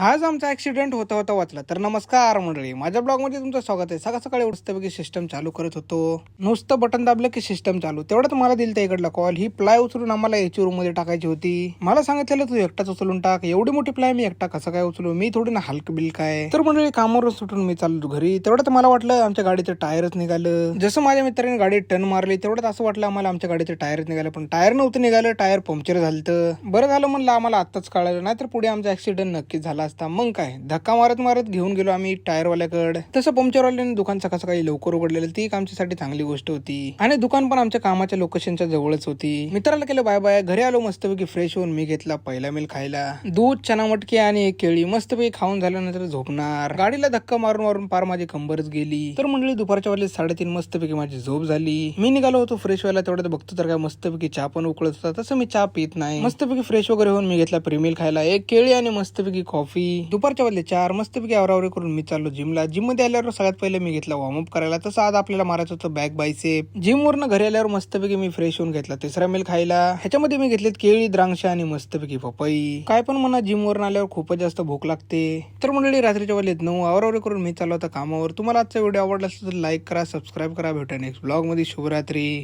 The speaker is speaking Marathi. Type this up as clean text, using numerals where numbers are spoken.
आज आमचा ऍक्सिडेंट होता होता वाचला. तर नमस्कार मंडळी, माझ्या ब्लॉग मध्ये तुमचं स्वागत आहे. सकाळ सकाळी मस्तपैकी सिस्टम चालू करत होतो. नुसतं बटन दाबलं की सिस्टम चालू. तेवढ्यात मला दिल त्या इकडला कॉल. ही प्लाय उचलून आम्हाला एची रूम मध्ये टाकायची होती. मला सांगितलेलं तू एकटाच उचलून टाक. एवढी मोठी प्लाय मी एकटा कसं काय उचलू? मी थोडी ना हलक बिल काय. तर मंडळी कामावर सुटून मी चाललो घरी. तेवढ्यात मला वाटलं आमच्या गाडीचं टायरच निघालं. जसं माझ्या मित्राने गाडी टर्न मारली तेवढ्यात असं वाटलं आम्हाला आमच्या गाडीचं टायरच निघालं, पण टायर नव्हतं निघालं. टायर पंक्चर झालं. बरं झालं म्हणलं आम्हाला आत्ताच कळालं, नाहीतर पुढे आमचा ऍक्सिडेंट नक्कीच झाला असता. मग काय धक्का मारत मारत घेऊन गेलो आम्ही टायरवाल्याकडे. तसं पंक्चरवाल्याने दुकान सकाळ सकाळी लवकर उघडलेलं, ती एक आमच्यासाठी चांगली गोष्ट होती. आणि दुकान पण आमच्या कामाच्या लोकेशनच्या जवळच होती. मित्राला केलं बाय बाय. घरी आलो मस्तपैकी फ्रेश होऊन. मी घेतला पहिला मिल खायला. दूध, चना मटकी आणि एक केळी. मस्तपैकी खाऊन झाल्यानंतर झोपणार. गाडीला धक्का मारून मारून पार माझी कंबरच गेली. तर मंडळी दुपारच्या वेळेस 3:30 मस्तपैकी माझी झोप झाली. मी निघालो होतो फ्रेश व्हायला. तेवढ्यात बघतो तर काय मस्तपैकी चहा पण उकळत होता. तसं मी चहा पित नाही. मस्तपैकी फ्रेश वगैरे होऊन मी घेतला प्रीमिल खायला, एक केळी आणि मस्तपैकी कॉफी. दुपारच्या वेळेस 4 मस्तपैकी आवरावरी करून मी चाललो जिमला. जिम मध्ये आल्यावर सगळ्यात पहिले मी घेतला वॉर्मअप करायला. तसं आज आपल्याला मारायचं होतं बॅक बायसेप. जिम वरनं घरी आल्यावर मस्तपैकी मी फ्रेश होऊन घेतला तिसरा मिल खायला. ह्याच्यामध्ये मी घेतलेत केळी, द्राक्ष आणि मस्तपैकी पपई. काय पण म्हणा, जिम वरून आल्यावर खूपच जास्त भूक लागते. तर मंडळी रात्रीच्या वेळेत 9 आवरावरी करून मी चाललो होता कामावर. तुम्हाला आजचा व्हिडिओ आवडला असेल तर लाईक करा, सबस्क्राईब करा. भेटा नेक्स्ट ब्लॉग मध्ये. शुभरात्री.